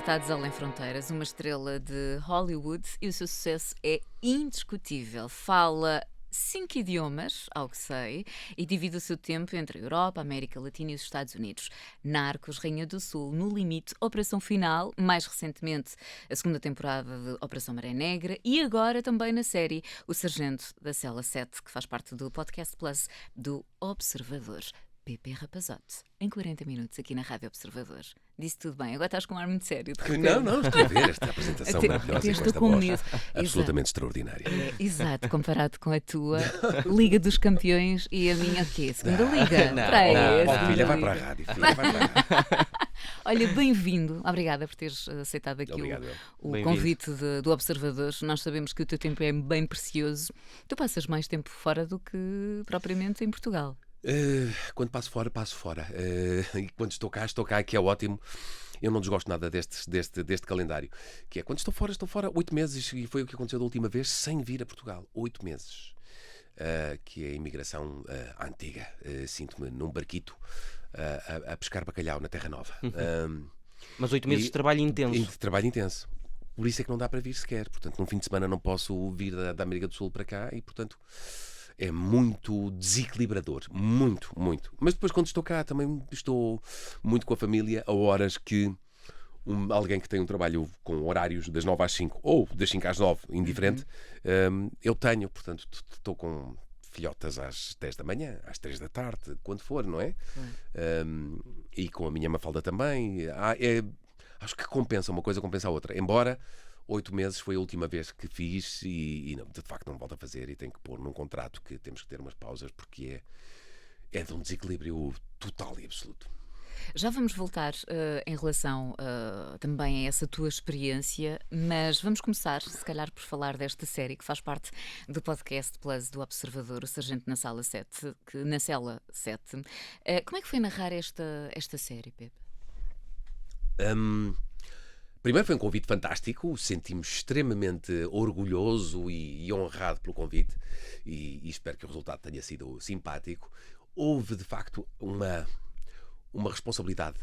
Deitados Além Fronteiras, uma estrela de Hollywood, e o seu sucesso é indiscutível. Fala 5 idiomas, ao que sei, e divide o seu tempo entre a Europa, a América Latina e os Estados Unidos. Narcos, Rainha do Sul, No Limite, Operação Final, mais recentemente a segunda temporada de Operação Maré Negra e agora também na série O Sargento da Cela 7, que faz parte do Podcast Plus do Observador. Pepe Rapazote, em 40 minutos aqui na Rádio Observador. Disse tudo bem, agora estás com um ar muito sério. Não, estou a ver esta apresentação maravilhosa e com esta voz absolutamente extraordinária. Exato, comparado com a tua Liga dos Campeões e a minha aqui, segunda Liga. Filha, vai para a rádio. Olha, bem-vindo. Obrigada por teres aceitado aqui o convite do Observador. Nós sabemos que o teu tempo é bem precioso. Tu passas mais tempo fora do que propriamente em Portugal. Quando passo fora. E quando estou cá, que é ótimo. Eu não desgosto nada deste calendário. Que é, quando estou fora 8 meses, e foi o que aconteceu da última vez, sem vir a Portugal. 8 meses. Que é a imigração antiga. Sinto-me num barquito a pescar bacalhau na Terra Nova. Mas 8 meses de trabalho intenso. De trabalho intenso. Por isso é que não dá para vir sequer. Portanto, num fim de semana não posso vir da América do Sul para cá e, portanto... É muito desequilibrador, muito. Mas depois quando estou cá também estou muito com a família a horas que alguém que tem um trabalho com horários das 9 às 5 ou das 5 às 9, indiferente, eu tenho, portanto estou com filhotas às 10 da manhã, às 3 da tarde, quando for, não é? E com a minha Mafalda também. Acho que compensa, uma coisa compensa a outra, embora... 8 meses foi a última vez que fiz e não, de facto não volto a fazer e tenho que pôr num contrato que temos que ter umas pausas porque é de um desequilíbrio total e absoluto. Já vamos voltar em relação também a essa tua experiência, mas vamos começar, se calhar, por falar desta série que faz parte do Podcast Plus do Observador, O Sargento na Cela 7. Como é que foi narrar esta série, Pepe? Primeiro foi um convite fantástico, senti-me extremamente orgulhoso e honrado pelo convite e espero que o resultado tenha sido simpático. Houve, de facto, uma responsabilidade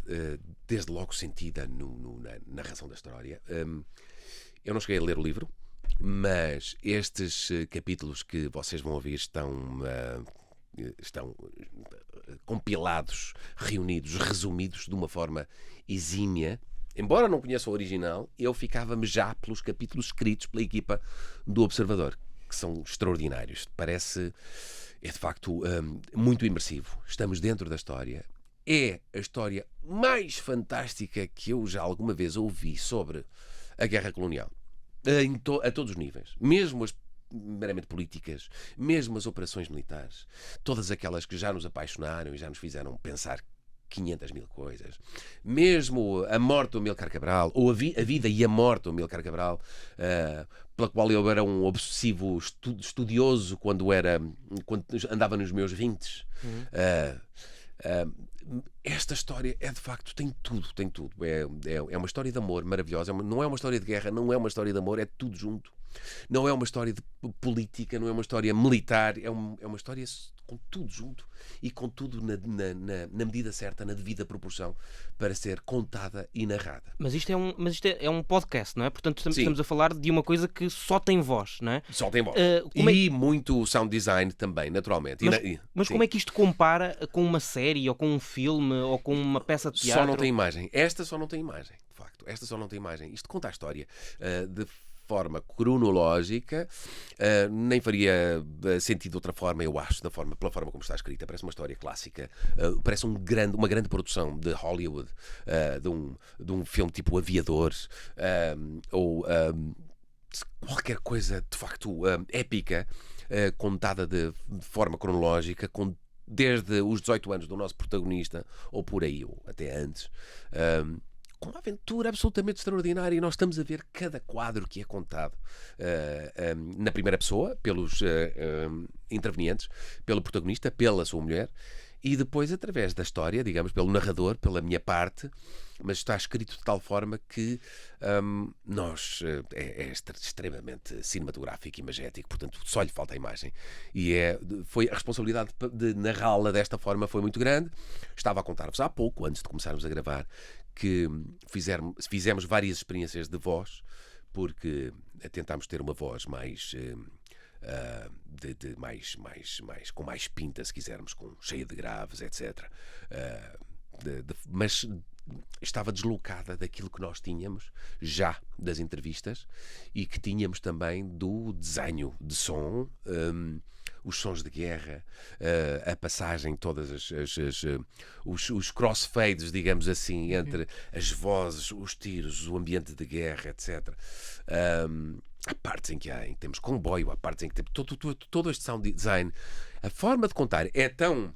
desde logo sentida na narração da história. Eu não cheguei a ler o livro, mas estes capítulos que vocês vão ouvir estão compilados, reunidos, resumidos de uma forma exímia. Embora não conheça o original, eu ficava-me já pelos capítulos escritos pela equipa do Observador, que são extraordinários. É de facto muito imersivo. Estamos dentro da história. É a história mais fantástica que eu já alguma vez ouvi sobre a guerra colonial. A todos os níveis. Mesmo as meramente políticas, mesmo as operações militares. Todas aquelas que já nos apaixonaram e já nos fizeram pensar 500 mil coisas. Mesmo a morte do Amílcar Cabral, ou a vida e a morte do Amílcar Cabral, pela qual eu era um obsessivo estudioso quando andava nos meus 20. Esta história é de facto, tem tudo. É uma história de amor maravilhosa. Não é uma história de guerra, não é uma história de amor, é tudo junto. Não é uma história de política, não é uma história militar, é uma história com tudo junto e com tudo na medida certa, na devida proporção, para ser contada e narrada. Mas isto é um podcast, não é? Portanto, estamos a falar de uma coisa que só tem voz, não é? Só tem voz. Muito sound design também, naturalmente. Mas como é que isto compara com uma série, ou com um filme, ou com uma peça de teatro? Só não tem imagem. Esta só não tem imagem, de facto. Esta só não tem imagem. Isto conta a história de forma cronológica, nem faria sentido de outra forma, eu acho, pela forma como está escrita. Parece uma história clássica, parece uma grande produção de Hollywood, de um filme tipo Aviadores, ou qualquer coisa de facto épica, contada de forma cronológica, desde os 18 anos do nosso protagonista, ou por aí, ou até antes, com uma aventura absolutamente extraordinária, e nós estamos a ver cada quadro que é contado na primeira pessoa, pelos intervenientes, pelo protagonista, pela sua mulher, E depois, através da história, digamos, pelo narrador, pela minha parte, mas está escrito de tal forma que é extremamente cinematográfico e magético, portanto só lhe falta a imagem. E foi a responsabilidade de narrá-la desta forma foi muito grande. Estava a contar-vos há pouco, antes de começarmos a gravar, que fizemos várias experiências de voz, porque tentámos ter uma voz mais... com mais pinta, se quisermos, cheia de graves, etc. Mas estava deslocada daquilo que nós tínhamos já das entrevistas e que tínhamos também do desenho de som, os sons de guerra, a passagem, todas os crossfades, digamos assim, entre as vozes, os tiros, o ambiente de guerra, etc. Há partes em que temos comboio, há partes em que temos todo este sound design. A forma de contar é tão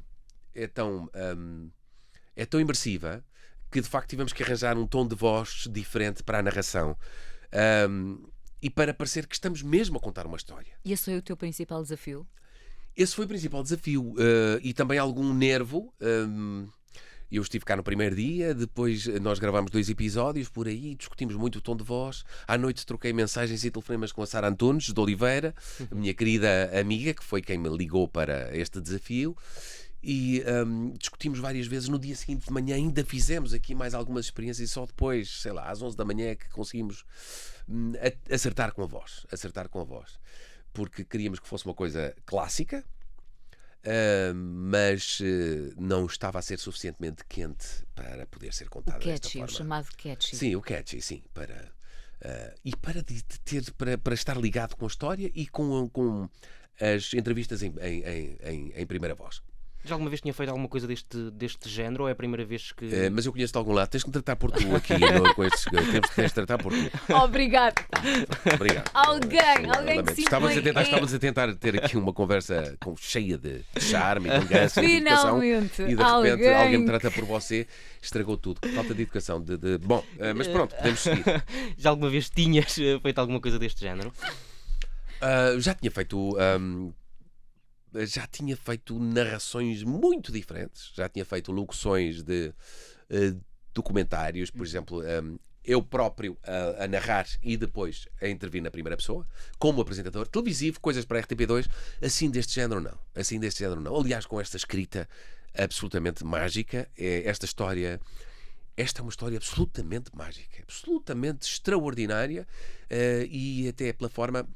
imersiva que de facto tivemos que arranjar um tom de voz diferente para a narração, e para parecer que estamos mesmo a contar uma história. E esse foi o teu principal desafio? Esse foi o principal desafio, e também algum nervo. Eu estive cá no primeiro dia, depois nós gravámos 2 episódios por aí, discutimos muito o tom de voz. À noite troquei mensagens e telefonemas com a Sara Antunes de Oliveira, minha querida amiga, que foi quem me ligou para este desafio. E discutimos várias vezes. No dia seguinte de manhã ainda fizemos aqui mais algumas experiências e só depois, sei lá, às 11 da manhã é que conseguimos acertar com a voz. Porque queríamos que fosse uma coisa clássica, mas não estava a ser suficientemente quente para poder ser contada desta forma. O chamado catchy. Sim, o catchy, sim. E para estar ligado com a história e com as entrevistas em primeira voz. Já alguma vez tinha feito alguma coisa deste género ou é a primeira vez que... Mas eu conheço de algum lado. Tens que me tratar por tu aqui com estes... Tens de tratar por tu. Obrigado. Obrigado. Alguém que se Estávamos a tentar ter aqui uma conversa cheia de charme e de elegância e de educação. Finalmente, e de repente alguém me trata por você. Estragou tudo. Falta de educação. Bom, mas pronto, podemos seguir. Já alguma vez tinhas feito alguma coisa deste género? Já tinha feito narrações muito diferentes, já tinha feito locuções de documentários, por exemplo, eu próprio a narrar e depois a intervir na primeira pessoa, como apresentador televisivo, coisas para a RTP2, assim deste género não. Aliás, com esta escrita absolutamente mágica, esta é uma história absolutamente mágica, absolutamente extraordinária, e até pela forma...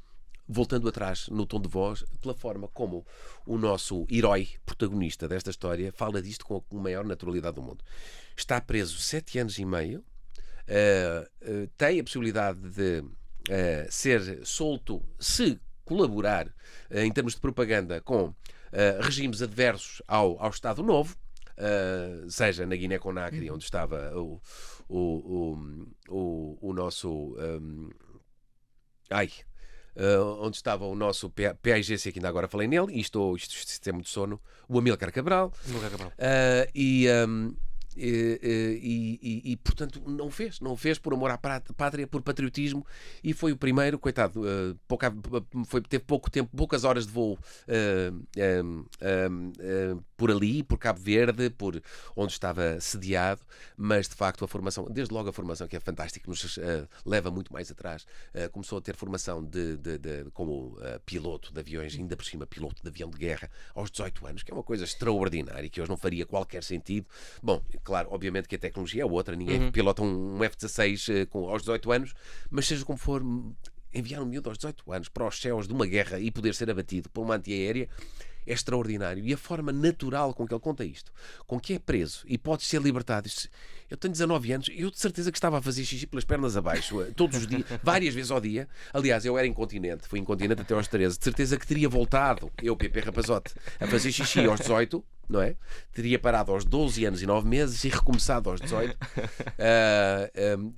Voltando atrás no tom de voz, pela forma como o nosso herói protagonista desta história fala disto com a maior naturalidade do mundo. Está preso 7 anos e meio, tem a possibilidade de ser solto se colaborar em termos de propaganda com regimes adversos ao Estado Novo, seja na Guiné-Conakry, onde estava o nosso... onde estava o nosso PAIGC, que ainda agora falei nele, e isto é muito sono, o Amílcar Cabral. E portanto não fez por amor à pátria, por patriotismo, e foi o primeiro, coitado, teve pouco tempo, poucas horas de voo por ali, por Cabo Verde, por onde estava sediado, mas de facto a formação, desde logo a formação, que é fantástica, nos leva muito mais atrás. Começou a ter formação como piloto de aviões, ainda por cima piloto de avião de guerra aos 18 anos, que é uma coisa extraordinária, que hoje não faria qualquer sentido. Bom, claro, obviamente que a tecnologia é outra, ninguém pilota um F-16 aos 18 anos, mas seja como for, enviar um miúdo aos 18 anos para os céus de uma guerra e poder ser abatido por uma antiaérea é extraordinário. E a forma natural com que ele conta isto, com que é preso e pode ser libertado. Eu tenho 19 anos, eu de certeza que estava a fazer xixi pelas pernas abaixo, todos os dias, várias vezes ao dia. Aliás, eu era incontinente, fui incontinente até aos 13. De certeza que teria voltado, eu, Pepe Rapazote, a fazer xixi aos 18, não é? Teria parado aos 12 anos e 9 meses e recomeçado aos 18.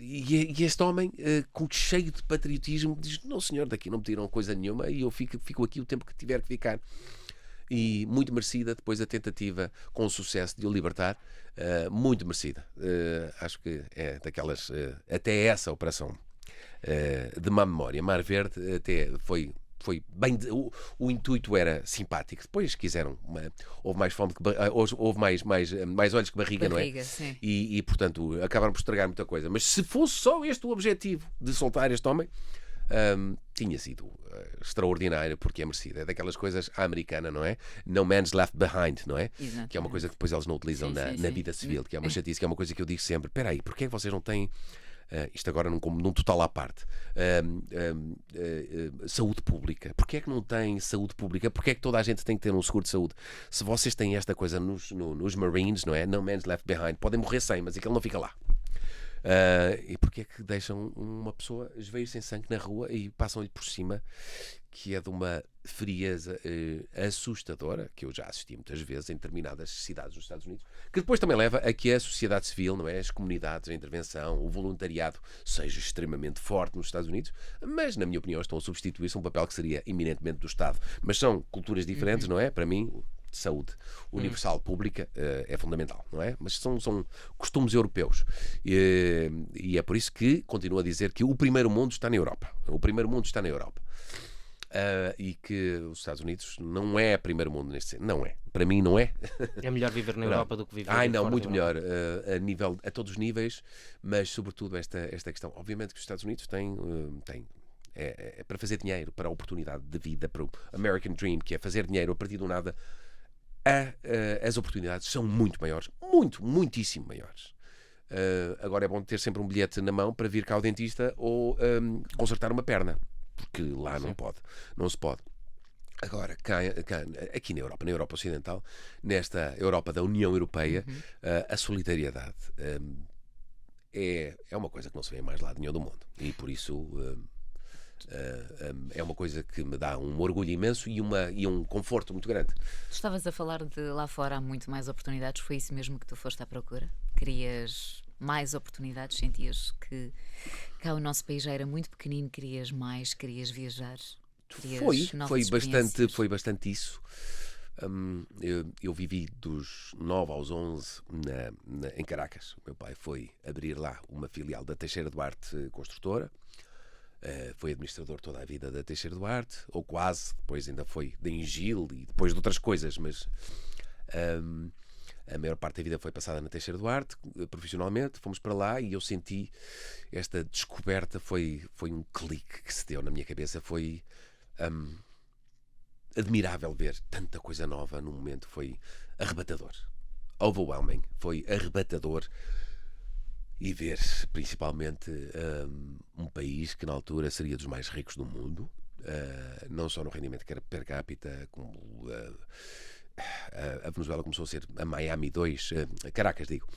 E este homem, cheio de patriotismo, diz: não senhor, daqui não me tiram coisa nenhuma e eu fico aqui o tempo que tiver que ficar. E muito merecida depois a tentativa com sucesso de o libertar, muito merecida. Acho que é daquelas, até essa operação de má memória, Mar Verde, até foi foi bem. O intuito era simpático. Depois quiseram. Houve mais fome que houve mais olhos que barriga, não é? Sim. E, portanto, acabaram por estragar muita coisa. Mas se fosse só este o objetivo de soltar este homem, tinha sido extraordinário, porque é merecido. É daquelas coisas à americana, não é? No man's left behind, não é? Exatamente. Que é uma coisa que depois eles não utilizam na vida civil, que é uma chatice, que é uma coisa que eu digo sempre. Espera aí, porquê é que vocês não têm... isto agora num total à parte. Saúde pública. Porquê é que não tem saúde pública? Porquê é que toda a gente tem que ter um seguro de saúde? Se vocês têm esta coisa nos Marines, não é? No man's left behind. Podem morrer sem, mas aquele não fica lá. E porquê é que deixam uma pessoa esveir sem sangue na rua e passam-lhe por cima, que é de uma frieza assustadora, que eu já assisti muitas vezes em determinadas cidades dos Estados Unidos, que depois também leva a que a sociedade civil, não é? As comunidades, a intervenção, o voluntariado seja extremamente forte nos Estados Unidos, mas na minha opinião estão a substituir-se um papel que seria eminentemente do Estado. Mas são culturas diferentes, não é? Para mim, saúde universal pública é fundamental, não é? Mas são costumes europeus. E é por isso que continuo a dizer que o primeiro mundo está na Europa. O primeiro mundo está na Europa. E que os Estados Unidos não é primeiro mundo neste sentido. Não é. Para mim não é. É melhor viver na Europa do que viver não, fora muito da melhor. A todos os níveis, mas sobretudo esta questão. Obviamente que os Estados Unidos têm para fazer dinheiro, para a oportunidade de vida, para o American Dream, que é fazer dinheiro a partir do nada. As oportunidades são muito maiores, muitíssimo maiores. Agora é bom ter sempre um bilhete na mão para vir cá ao dentista ou consertar uma perna, porque lá não se pode. Agora, aqui na Europa Ocidental, nesta Europa da União Europeia, a solidariedade é uma coisa que não se vê em mais lado nenhum do mundo. E por isso é uma coisa que me dá um orgulho imenso e um conforto muito grande. Tu estavas a falar de lá fora há muito mais oportunidades. Foi isso mesmo que tu foste à procura? Querias mais oportunidades? Sentias que cá o nosso país já era muito pequenino, querias mais, querias viajar? Foi bastante isso. Eu vivi dos 9 aos 11 em Caracas. O meu pai foi abrir lá uma filial da Teixeira Duarte Construtora. Foi administrador toda a vida da Teixeira Duarte, ou quase, depois ainda foi da Engil e depois de outras coisas, mas a maior parte da vida foi passada na Teixeira Duarte, profissionalmente. Fomos para lá e eu senti esta descoberta, foi um clique que se deu na minha cabeça, foi admirável ver tanta coisa nova num momento, foi arrebatador, overwhelming, foi arrebatador. E ver, principalmente, um país que na altura seria dos mais ricos do mundo, não só no rendimento per capita, como a Venezuela começou a ser a Miami 2, Caracas, digo,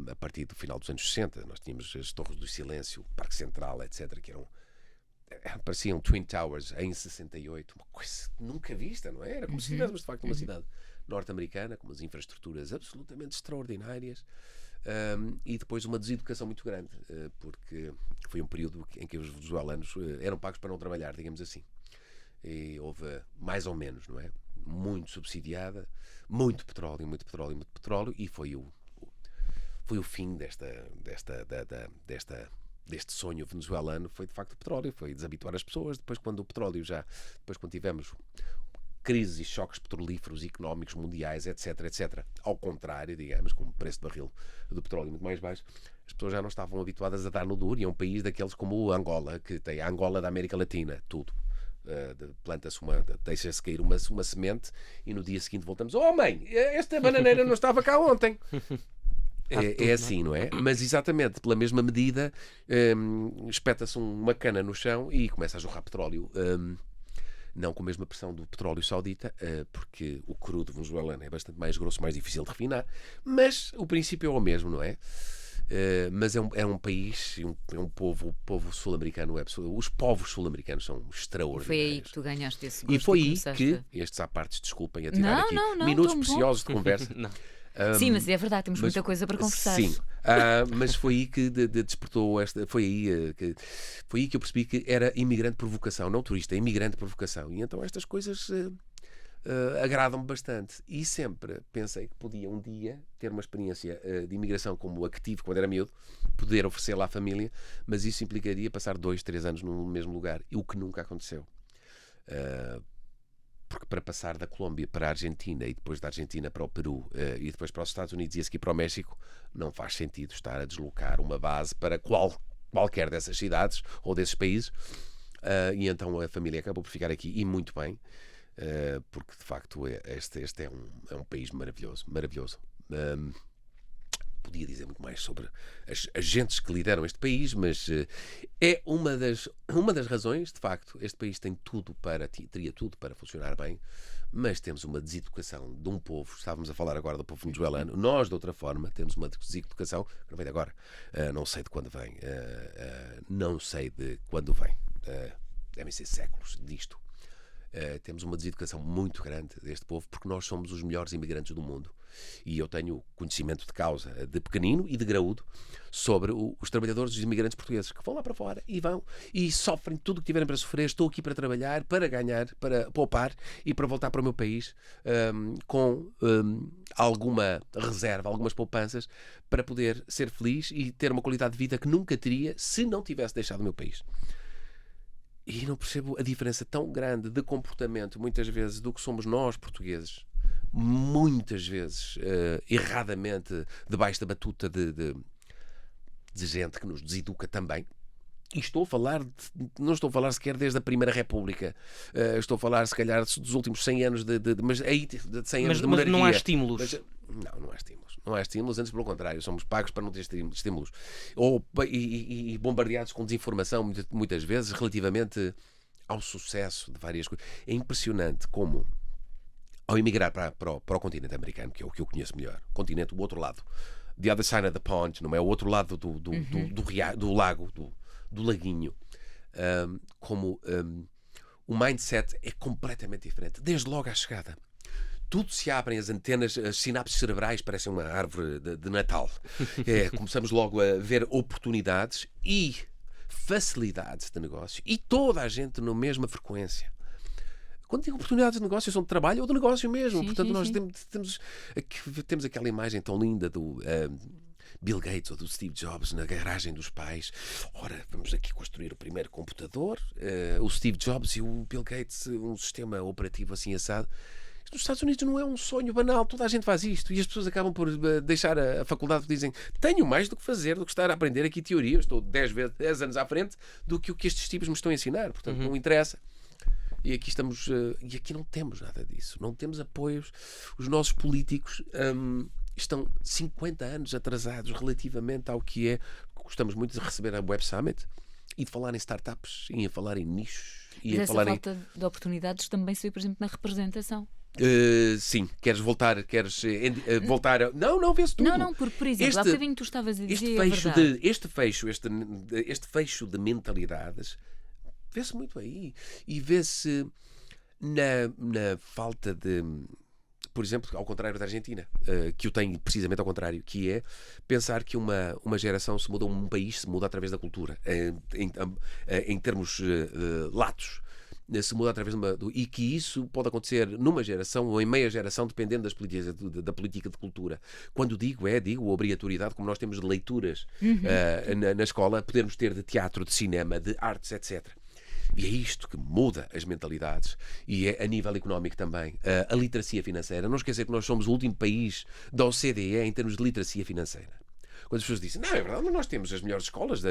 a partir do final dos anos 60. Nós tínhamos as Torres do Silêncio, o Parque Central, etc., que pareciam Twin Towers em 68, uma coisa nunca vista, não é? Era como se estivéssemos de facto numa cidade norte-americana, com umas infraestruturas absolutamente extraordinárias. E depois uma deseducação muito grande, porque foi um período em que os venezuelanos eram pagos para não trabalhar, digamos assim. E houve mais ou menos, não é? Muito subsidiada, muito petróleo, e foi o fim deste sonho venezuelano. Foi de facto o petróleo, foi desabituar as pessoas. Depois quando tivemos crises e choques petrolíferos económicos mundiais, etc, ao contrário, digamos, com o preço do barril do petróleo muito mais baixo, as pessoas já não estavam habituadas a dar no duro, e é um país daqueles como o Angola, que tem a Angola da América Latina, tudo. Planta-se deixa-se cair uma semente e no dia seguinte voltamos: oh mãe, esta bananeira não estava cá ontem. É assim, não é? Mas exatamente pela mesma medida, espeta-se uma cana no chão e começa a jorrar petróleo. Não com a mesma pressão do petróleo saudita, porque o crudo venezuelano é bastante mais grosso, mais difícil de refinar, mas o princípio é o mesmo, não é? Mas é um país, o povo sul-americano, os povos sul-americanos são extraordinários. Foi aí que tu ganhaste esse gosto. E foi aí que, estes à parte, desculpem a tirar aqui minutos preciosos de conversa. Sim, mas é verdade, temos muita coisa para conversar. Sim, mas foi aí que despertou foi aí que eu percebi que era imigrante por vocação, não turista, imigrante por vocação. E então estas coisas agradam-me bastante. E sempre pensei que podia um dia ter uma experiência de imigração como a que tive quando era miúdo, poder oferecê-la à família, mas isso implicaria passar 2, 3 anos no mesmo lugar, e o que nunca aconteceu. Porque para passar da Colômbia para a Argentina e depois da Argentina para o Peru e depois para os Estados Unidos e a seguir para o México, não faz sentido estar a deslocar uma base para qualquer dessas cidades ou desses países. E então a família acabou por ficar aqui, e muito bem, porque de facto este é um país maravilhoso, maravilhoso. Podia dizer muito mais sobre as gentes que lideram este país, mas é uma das razões. De facto, este país teria tudo para funcionar bem, mas temos uma deseducação de um povo. Estávamos a falar agora do povo venezuelano. Nós, de outra forma, temos uma deseducação que não vem de agora. Não sei de quando vem. Não sei de quando vem. Devem ser séculos disto. Temos uma deseducação muito grande deste povo, porque nós somos os melhores imigrantes do mundo. E eu tenho conhecimento de causa, de pequenino e de graúdo, sobre os trabalhadores, os imigrantes portugueses, que vão lá para fora e vão e sofrem tudo o que tiverem para sofrer. Estou aqui para trabalhar, para ganhar, para poupar e para voltar para o meu país com alguma reserva, algumas poupanças, para poder ser feliz e ter uma qualidade de vida que nunca teria se não tivesse deixado o meu país. E não percebo a diferença tão grande de comportamento, muitas vezes, do que somos nós, portugueses, muitas vezes, erradamente, debaixo da batuta de gente que nos deseduca também. E estou a falar, não estou a falar sequer desde a Primeira República, estou a falar, se calhar, dos últimos 100 anos mas aí, de 100 anos de monarquia. Mas não há estímulos. Não há estímulos. Não há estímulos, antes pelo contrário, somos pagos para não ter estímulos. E bombardeados com desinformação, muitas vezes, relativamente ao sucesso de várias coisas. É impressionante como, ao emigrar para o continente americano, que é o que eu conheço melhor, o continente, o outro lado, the other side of the pond, não é? O outro lado do lago, do laguinho, como o mindset é completamente diferente, desde logo à chegada. Tudo se abrem, as antenas, as sinapses cerebrais parecem uma árvore de Natal. Começamos logo a ver oportunidades e facilidades de negócio, e toda a gente na mesma frequência. Quando digo oportunidades de negócio, são de trabalho ou de negócio mesmo. Sim, portanto, sim, nós sim. temos aquela imagem tão linda do Bill Gates ou do Steve Jobs na garagem dos pais. Ora, vamos aqui construir o primeiro computador. O Steve Jobs e o Bill Gates, um sistema operativo assim assado. Isto nos Estados Unidos não é um sonho banal. Toda a gente faz isto. E as pessoas acabam por deixar a faculdade, dizem, tenho mais do que fazer, do que estar a aprender aqui teoria. Eu estou 10 anos à frente do que o que estes tipos me estão a ensinar. Portanto, não interessa. E aqui estamos, e aqui não temos nada disso, não temos apoios. Os nossos políticos estão 50 anos atrasados relativamente ao que é. Gostamos muito de receber a Web Summit e de falar em startups, e a falar em nichos. Mas essa falta de oportunidades também se vê, por exemplo, na representação. Sim, queres voltar voltar não, vê-se tudo. Não, porque, por exemplo, há bocadinho tu estavas a dizer este fecho de mentalidades vê-se muito aí, e vê-se na falta de, por exemplo, ao contrário da Argentina, que eu tenho precisamente ao contrário, que é pensar que uma geração se muda, um país se muda através da cultura, em termos latos, se muda através e que isso pode acontecer numa geração ou em meia geração, dependendo da política de cultura. Quando digo a obrigatoriedade, como nós temos de leituras na escola, podemos ter de teatro, de cinema, de artes, etc. E é isto que muda as mentalidades, e é a nível económico também. A literacia financeira. Não esquecer que nós somos o último país da OCDE em termos de literacia financeira. Quando as pessoas dizem, não, é verdade, mas nós temos as melhores escolas,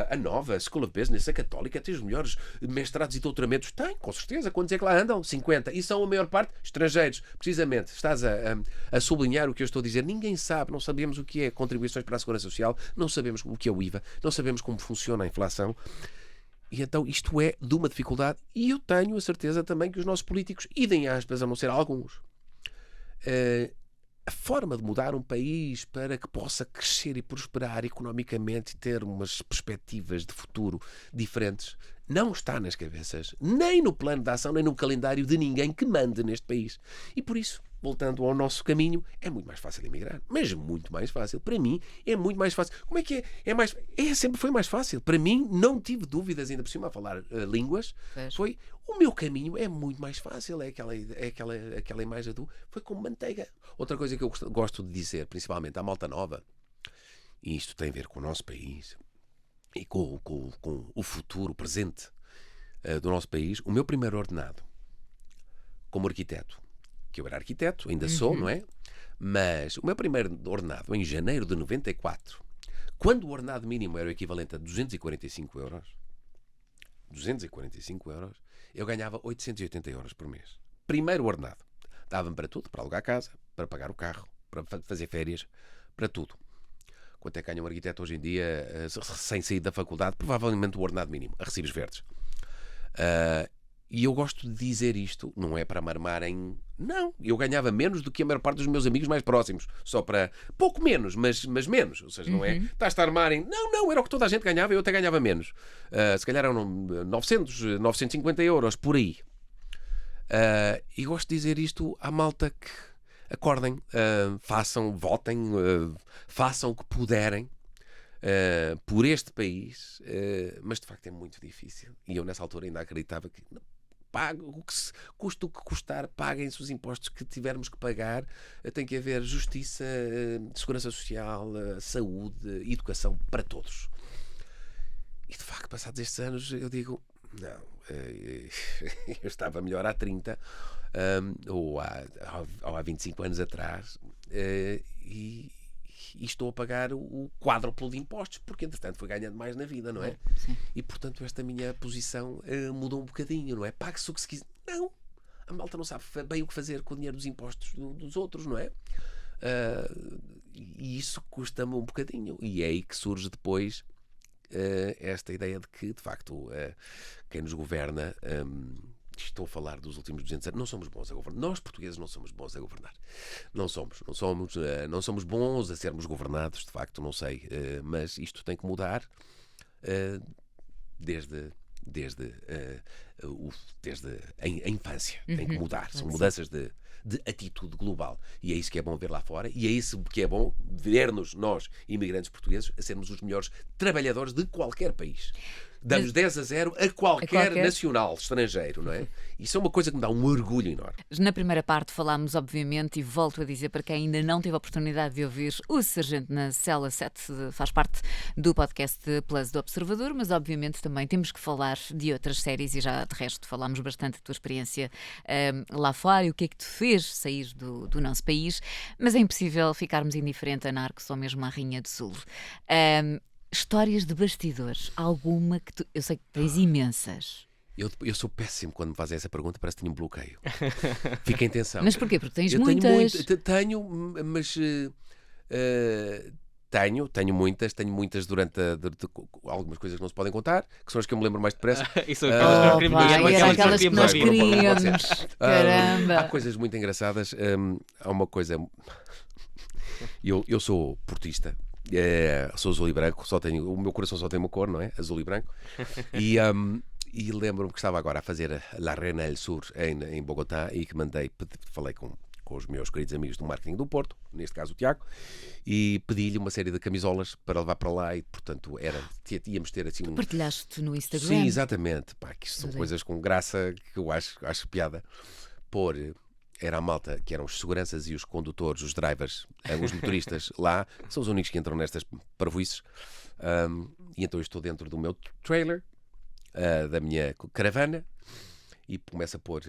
a Nova, a School of Business, a Católica, tem os melhores mestrados e doutoramentos. Tem, com certeza. Quantos é que lá andam? 50. E são a maior parte estrangeiros. Precisamente, estás a sublinhar o que eu estou a dizer. Ninguém sabe, não sabemos o que é contribuições para a Segurança Social, não sabemos o que é o IVA, não sabemos como funciona a inflação. E então isto é de uma dificuldade, e eu tenho a certeza também que os nossos políticos, idem aspas, a não ser alguns, a forma de mudar um país para que possa crescer e prosperar economicamente e ter umas perspectivas de futuro diferentes, não está nas cabeças, nem no plano de ação, nem no calendário de ninguém que mande neste país. E por isso, voltando ao nosso caminho, é muito mais fácil emigrar. Mas muito mais fácil. Para mim, é muito mais fácil. Como é que é? Sempre foi mais fácil. Para mim, não tive dúvidas, ainda por cima, a falar línguas. Foi, o meu caminho é muito mais fácil. É aquela imagem foi como manteiga. Outra coisa que eu gosto de dizer, principalmente à malta nova, e isto tem a ver com o nosso país e com o futuro, o presente. do nosso país, o meu primeiro ordenado como arquiteto, que eu era arquiteto, ainda sou, não é? Mas o meu primeiro ordenado em janeiro de 94, quando o ordenado mínimo era o equivalente a 245 euros, eu ganhava 880 euros por mês. Primeiro ordenado. Dava-me para tudo, para alugar a casa, para pagar o carro, para fazer férias, para tudo. Quanto é que ganha um arquiteto hoje em dia, sem sair da faculdade? Provavelmente o ordenado mínimo, a recibos verdes. E eu gosto de dizer isto, não é para marmarem... Não, eu ganhava menos do que a maior parte dos meus amigos mais próximos. Só para... Pouco menos, mas menos. Ou seja, não é... Estás-te a armarem... Não, era o que toda a gente ganhava e eu até ganhava menos. Se calhar eram 950 euros, por aí. E gosto de dizer isto à malta que... Acordem, façam, votem, façam o que puderem por este país, mas de facto é muito difícil. E eu nessa altura ainda acreditava que o que custa o que custar, paguem-se os impostos que tivermos que pagar, tem que haver justiça, segurança social, saúde, educação para todos. E de facto, passados estes anos, eu digo, não, eu estava melhor há 30 ou há 25 anos atrás, e estou a pagar o quádruplo de impostos, porque entretanto fui ganhando mais na vida, não é? Sim. E portanto esta minha posição mudou um bocadinho, não é? Pague-se o que se quiser. Não! A malta não sabe bem o que fazer com o dinheiro dos impostos dos outros, não é? E isso custa-me um bocadinho. E é aí que surge depois esta ideia de que, de facto, quem nos governa... Estou a falar dos últimos 200 anos. Não somos bons a governar. Nós, portugueses, não somos bons a governar. Não somos bons a sermos governados, de facto, não sei. Mas isto tem que mudar desde a infância. Tem que mudar. São mudanças de atitude global. E é isso que é bom ver lá fora. E é isso que é bom ver-nos, nós, imigrantes portugueses, a sermos os melhores trabalhadores de qualquer país. Damos 10-0 a qualquer nacional estrangeiro, não é? Isso é uma coisa que me dá um orgulho enorme. Na primeira parte falámos, obviamente, e volto a dizer para quem ainda não teve a oportunidade de ouvir, o Sargento na Cela 7 faz parte do podcast Plus do Observador, mas obviamente também temos que falar de outras séries e já de resto falámos bastante da tua experiência lá fora e o que é que te fez sair do nosso país, mas é impossível ficarmos indiferentes a Narcos ou mesmo à Rainha do Sul. Histórias de bastidores, alguma que eu sei que tens imensas. Eu sou péssimo quando me fazem essa pergunta, parece que tenho um bloqueio. Fica em tensão. Mas porquê? Porque tens eu muitas. Tenho, mas tenho muitas durante algumas coisas que não se podem contar, que são as que eu me lembro mais depressa. Isso são aquelas que nós queríamos. Caramba! Há coisas muito engraçadas. Há uma coisa. Eu sou portista. Sou azul e branco, o meu coração só tem uma cor, não é? Azul e branco. E lembro-me que estava agora a fazer La Reina del Sur em Bogotá e que falei com os meus queridos amigos do marketing do Porto, neste caso o Tiago, e pedi-lhe uma série de camisolas para levar para lá e, portanto, íamos ter assim... Tu partilhaste no Instagram? Sim, exatamente. Que isto são coisas com graça que eu acho piada. Era a malta, que eram os seguranças e os condutores, os drivers, os motoristas lá, que são os únicos que entram nestas parvoices. E então eu estou dentro do meu trailer, da minha caravana, e começo a pôr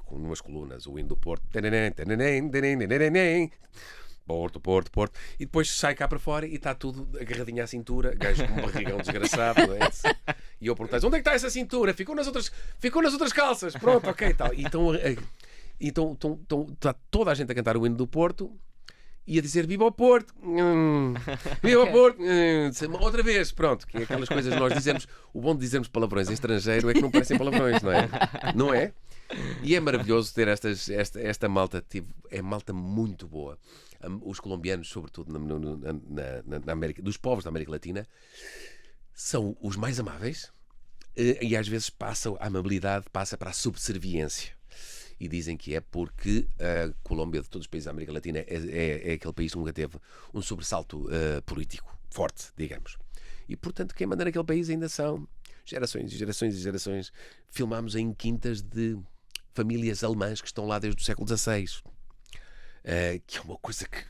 com umas colunas o hino do Porto. Porto. E depois sai cá para fora e está tudo agarradinho à cintura, gajo com um barrigão desgraçado. Não é? E eu perguntei: onde é que está essa cintura? Ficou nas outras calças. Pronto, ok, tal. Então está toda a gente a cantar o hino do Porto e a dizer viva o Porto, viva o Porto, outra vez, pronto, que é aquelas coisas que nós dizemos. O bom de dizermos palavrões em estrangeiro é que não parecem palavrões, não é? Não é? E é maravilhoso ter esta malta, é malta muito boa. Os colombianos, sobretudo na América, dos povos da América Latina, são os mais amáveis e às vezes a amabilidade passa para a subserviência. E dizem que é porque a Colômbia, de todos os países da América Latina, é aquele país que nunca teve um sobressalto político forte, digamos. E, portanto, quem manda naquele país ainda são gerações e gerações e gerações. Filmámos em quintas de famílias alemãs que estão lá desde o século XVI. Que é uma coisa que...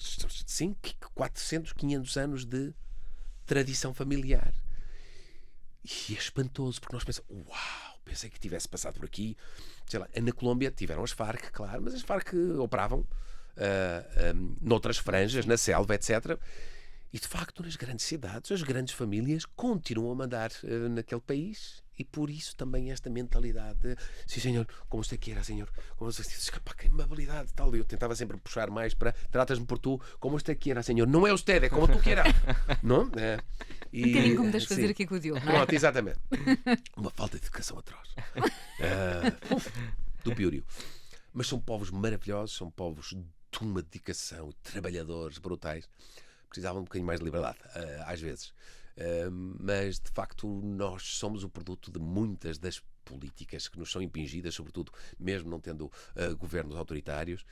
Sim, 400, 500 anos de tradição familiar. E é espantoso, porque nós pensamos, uau, pensei que tivesse passado por aqui. Sei lá, na Colômbia tiveram as Farc, claro, mas as Farc operavam noutras franjas, na selva, etc. E, de facto, nas grandes cidades, as grandes famílias continuam a mandar naquele país. E por isso também esta mentalidade de, sim senhor, como você queira, senhor, como você queira, pá, que amabilidade, tal. Eu tentava sempre puxar mais para, tratas-me por tu, como você queira, senhor. Não é usted, é como tu queira. Não? Um bocadinho como deixas fazer aqui com o Diogo, não é? Pronto, exatamente. Uma falta de educação atroz. Do piorio. Mas são povos maravilhosos, são povos de uma dedicação, trabalhadores brutais. Precisavam um bocadinho mais de liberdade, às vezes. Mas, de facto, nós somos o produto de muitas das políticas que nos são impingidas, sobretudo, mesmo não tendo governos autoritários.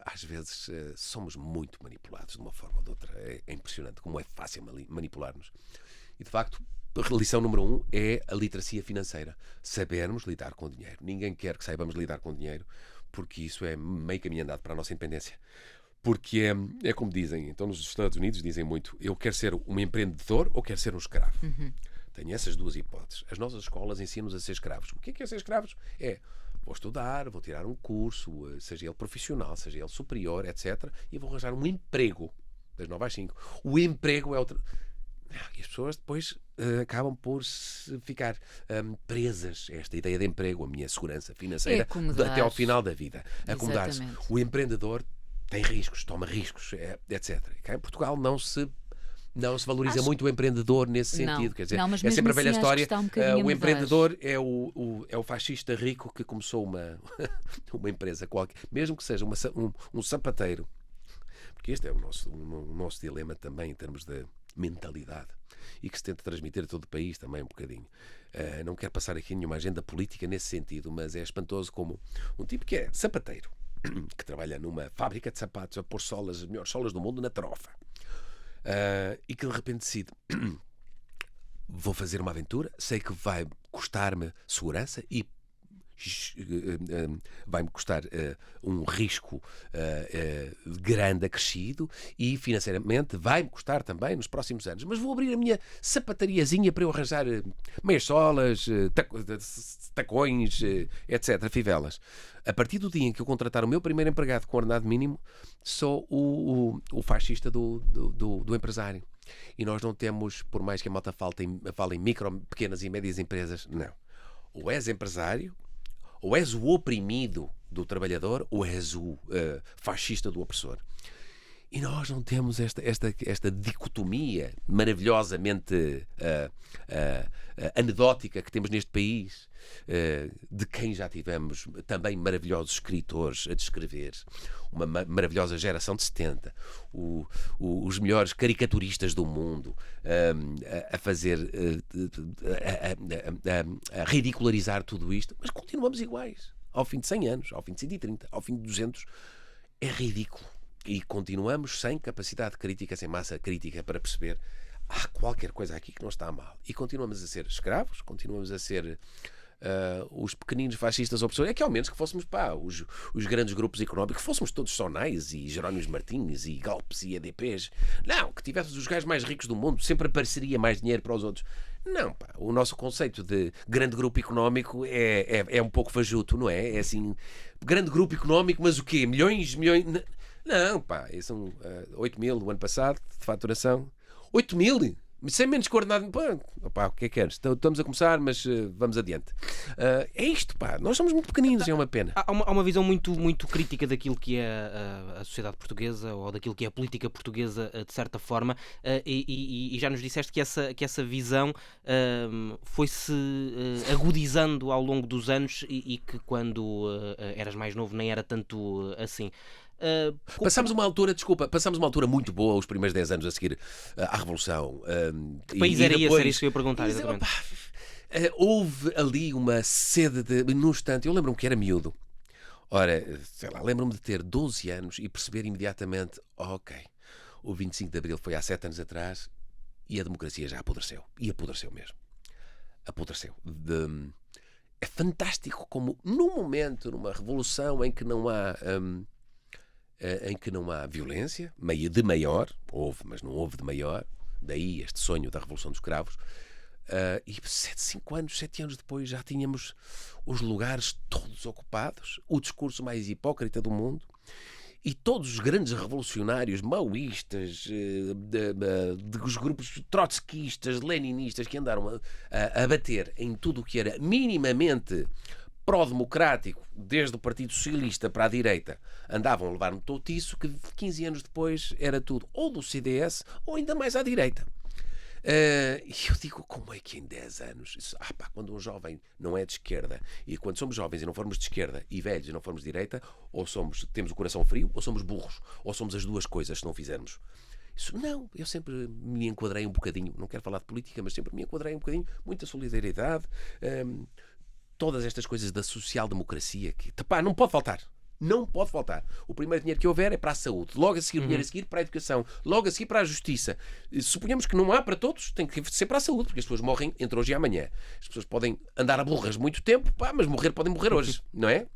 Às vezes somos muito manipulados de uma forma ou de outra. É impressionante como é fácil manipular-nos. E, de facto, a lição número 1 é a literacia financeira. Sabermos lidar com o dinheiro. Ninguém quer que saibamos lidar com o dinheiro, porque isso é meio caminho andado para a nossa independência. Porque é como dizem, então nos Estados Unidos dizem muito, eu quero ser um empreendedor ou quero ser um escravo. Tenho essas duas hipóteses. As nossas escolas ensinam-nos a ser escravos. O que é ser escravos? Vou estudar, vou tirar um curso, seja ele profissional, seja ele superior, etc. E vou arranjar um emprego, das 9 às 5. O emprego é outra... E as pessoas depois acabam por ficar presas a esta ideia de emprego, a minha segurança financeira, até ao final da vida. Acomodar-se. O empreendedor tem riscos, toma riscos, etc. Cá em Portugal não se valoriza muito o empreendedor nesse sentido. Não, quer dizer, não, mas é sempre a velha assim história. O empreendedor é o fascista rico que começou uma empresa qualquer, mesmo que seja um sapateiro. Porque este é o nosso dilema também em termos de mentalidade e que se tenta transmitir a todo o país também um bocadinho. Não quero passar aqui nenhuma agenda política nesse sentido, mas é espantoso como um tipo que é sapateiro, que trabalha numa fábrica de sapatos a pôr solas, as melhores solas do mundo na tarofa, e que de repente decide vou fazer uma aventura, sei que vai custar-me segurança e vai-me custar um risco grande, acrescido, e financeiramente vai-me custar também nos próximos anos, mas vou abrir a minha sapatariazinha para eu arranjar meias solas, tacões, etc, fivelas. A partir do dia em que eu contratar o meu primeiro empregado com ordenado mínimo, sou o fascista do empresário. E nós não temos, por mais que a malta fale em micro, pequenas e médias empresas, não. Ou és empresário, ou és o oprimido do trabalhador, ou és o fascista do opressor. E nós não temos esta dicotomia maravilhosamente anedótica que temos neste país, de quem já tivemos também maravilhosos escritores a descrever, uma maravilhosa geração de 70, os melhores caricaturistas do mundo a fazer, a ridicularizar tudo isto, mas continuamos iguais. Ao fim de 100 anos, ao fim de 130, ao fim de 200, é ridículo. E continuamos sem capacidade crítica, sem massa crítica para perceber há qualquer coisa aqui que não está mal. E continuamos a ser escravos, continuamos a ser os pequeninos fascistas opressores. É que ao menos que fôssemos os grandes grupos económicos, que fôssemos todos Sonais e Jerónimos Martins e Galpes e EDPs. Não, que tivéssemos os gajos mais ricos do mundo, sempre apareceria mais dinheiro para os outros. Não, pá, o nosso conceito de grande grupo económico é um pouco fajuto, não é? É assim, grande grupo económico, mas o quê? Milhões? Não, pá, são 8 mil o ano passado de faturação. 8 mil? Sem menos coordenado. Pá, o que é que queres? Estamos a começar, mas vamos adiante. É isto, pá. Nós somos muito pequeninos, é uma pena. Há uma visão muito, muito crítica daquilo que é a sociedade portuguesa ou daquilo que é a política portuguesa, de certa forma, e já nos disseste que essa visão foi-se agudizando ao longo dos anos e que quando eras mais novo nem era tanto assim. Passámos uma altura muito boa os primeiros 10 anos a seguir à Revolução. Que país era esse? Era isso que eu ia perguntar. Houve ali uma sede no instante. Eu lembro-me que era miúdo. Ora, sei lá, lembro-me de ter 12 anos e perceber imediatamente, ok, o 25 de Abril foi há 7 anos atrás e a democracia já apodreceu. E apodreceu mesmo. Apodreceu. É fantástico como num momento, numa revolução em que não há violência, de maior, houve, mas não houve de maior, daí este sonho da Revolução dos Cravos, E 7 anos depois já tínhamos os lugares todos ocupados, o discurso mais hipócrita do mundo, e todos os grandes revolucionários maoístas, dos grupos trotskistas, leninistas, que andaram a bater em tudo o que era minimamente pró-democrático, desde o Partido Socialista para a direita, andavam a levar um toutiço que 15 anos depois era tudo ou do CDS ou ainda mais à direita. E eu digo, como é que em 10 anos, quando um jovem não é de esquerda, e quando somos jovens e não formos de esquerda, e velhos e não formos de direita, ou temos o coração frio, ou somos burros, ou somos as duas coisas se não fizermos. Isso, não, eu sempre me enquadrei um bocadinho, não quero falar de política, mas sempre me enquadrei um bocadinho, muita solidariedade, todas estas coisas da social-democracia, que não pode faltar. Não pode faltar. O primeiro dinheiro que houver é para a saúde. Logo a seguir, o dinheiro a seguir para a educação. Logo a seguir para a justiça. Suponhamos que não há para todos, tem que ser para a saúde, porque as pessoas morrem entre hoje e amanhã. As pessoas podem andar a burras muito tempo, mas podem morrer hoje, não é?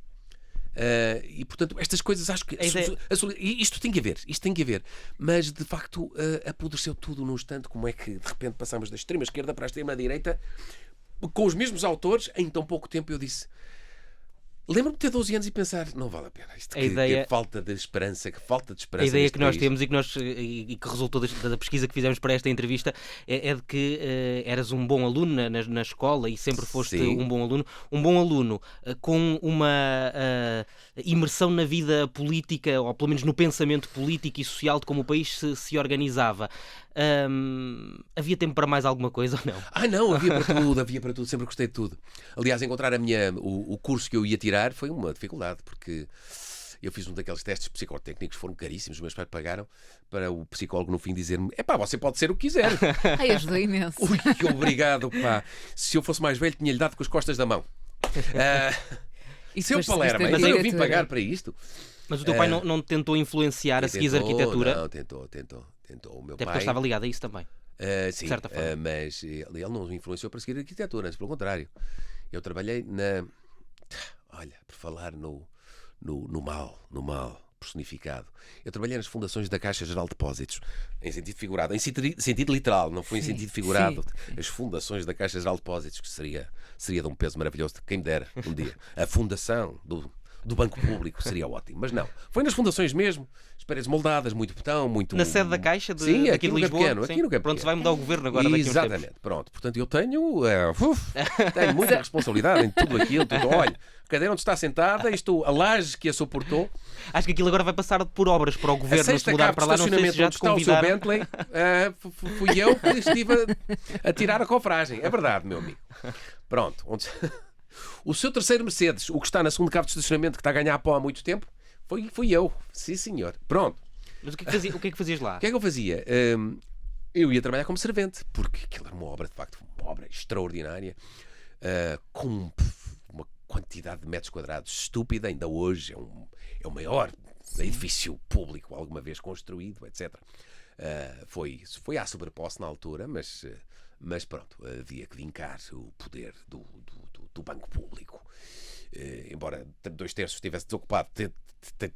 E portanto, estas coisas acho que isto tem que haver. Mas de facto, apodreceu tudo num instante. Como é que de repente passamos da extrema esquerda para a extrema direita com os mesmos autores em tão pouco tempo? Eu disse. Lembro-me de ter 12 anos e pensar, não vale a pena. Que falta de esperança, A ideia que nós temos e que resultou da pesquisa que fizemos para esta entrevista é de que eras um bom aluno na escola e sempre foste um bom aluno com uma imersão na vida política, ou pelo menos no pensamento político e social de como o país se organizava. Havia tempo para mais alguma coisa ou não? Não, havia para tudo, sempre gostei de tudo. Aliás, encontrar o curso que eu ia tirar foi uma dificuldade, porque eu fiz um daqueles testes psicotécnicos, foram caríssimos, os meus pais pagaram, para o psicólogo no fim dizer-me, você pode ser o que quiser. Ajudou imenso. Ui, que obrigado, pá. Se eu fosse mais velho, tinha-lhe dado com as costas da mão. Seu Palermo, eu vim pagar para isto. Mas o teu pai não tentou influenciar a seguir a arquitetura? Não, tentou. O meu Até porque pai estava ligado a isso também. Sim, de certa forma. mas ele não me influenciou para seguir a arquitetura, antes pelo contrário. Eu trabalhei por falar no mal personificado. Eu trabalhei nas fundações da Caixa Geral de Depósitos, em sentido figurado, em sentido literal, não foi em sentido figurado. As fundações da Caixa Geral de Depósitos, que seria de um peso maravilhoso, quem me dera um dia. A fundação do Banco Público seria ótimo, mas não. Foi nas fundações mesmo, as paredes moldadas, muito betão, muito... Na sede da Caixa aqui de Lisboa? Aqui no Campo Pronto, se vai mudar o governo agora daqui a uns tempos. Exatamente, pronto. Portanto, eu tenho muita responsabilidade em tudo aquilo. Olha, a cadeira onde está sentada, a laje que a suportou. Acho que aquilo agora vai passar por obras para o governo, se mudar para lá, não sei se já te está o seu Bentley, fui eu que estive a tirar a cofragem. É verdade, meu amigo. Pronto, o seu terceiro Mercedes, o que está na segunda cave de estacionamento, que está a ganhar pó há muito tempo, fui eu. Sim, senhor. Pronto. Mas o que é que fazias lá? O que é que eu fazia? Eu ia trabalhar como servente, porque aquilo era uma obra, de facto, uma obra extraordinária, com uma quantidade de metros quadrados estúpida. Ainda hoje é o maior edifício público alguma vez construído, etc. Foi à sobreposse na altura, mas pronto, havia que vincar o poder do Banco Público. Embora 2/3 estivesse desocupado,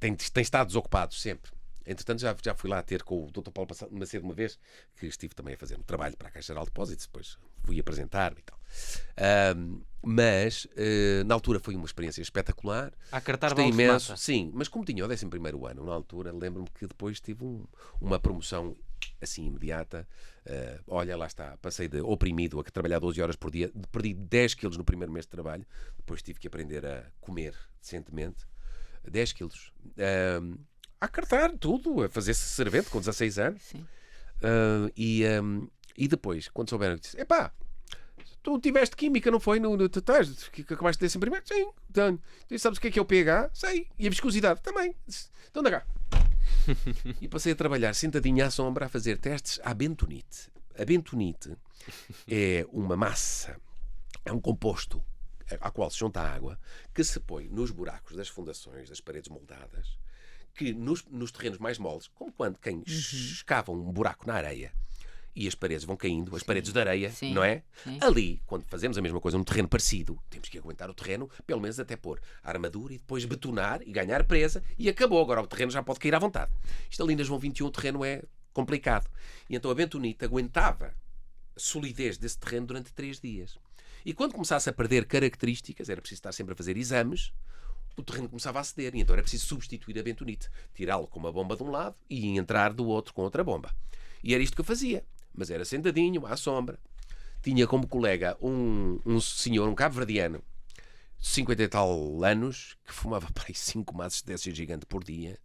tem estado desocupado sempre. Entretanto, já fui lá ter com o Dr. Paulo Macedo uma vez, que estive também a fazer um trabalho para a Caixa Geral de Depósitos, depois fui apresentar-me e tal. Mas na altura foi uma experiência espetacular. A cartar gostei imenso. Sim, mas como tinha o 11º ano, na altura, lembro-me que depois tive uma promoção assim imediata. Olha, lá está, passei de oprimido a trabalhar 12 horas por dia, perdi 10 quilos no primeiro mês de trabalho, depois tive que aprender a comer decentemente, 10 quilos. A cartar tudo, a fazer-se servente com 16 anos. Sim. E depois, quando souberam, disse: tu tiveste química, não foi? Que acabaste de 11º? Sim. Então, sabes o que é o pH? Sei. E a viscosidade? Também. Então, anda cá. E passei a trabalhar sentadinho à sombra a fazer testes à bentonite. A bentonite é uma massa, é um composto ao qual se junta a água, que se põe nos buracos das fundações, das paredes moldadas, que nos terrenos mais moles, como quando quem escava um buraco na areia e as paredes vão caindo, as paredes de areia, não é? Sim. Ali, quando fazemos a mesma coisa num terreno parecido, temos que aguentar o terreno, pelo menos até pôr a armadura e depois betonar e ganhar presa, e acabou. Agora o terreno já pode cair à vontade. Isto ali na João 21 o terreno é complicado. E então a bentonite aguentava solidez desse terreno durante 3 dias. E quando começasse a perder características, era preciso estar sempre a fazer exames, o terreno começava a ceder, e então era preciso substituir a bentonite, tirá-lo com uma bomba de um lado e entrar do outro com outra bomba. E era isto que eu fazia, mas era sentadinho, à sombra. Tinha como colega um senhor, um cabo-verdiano, 50 e tal anos, que fumava para aí 5 maços desse gigante por dia,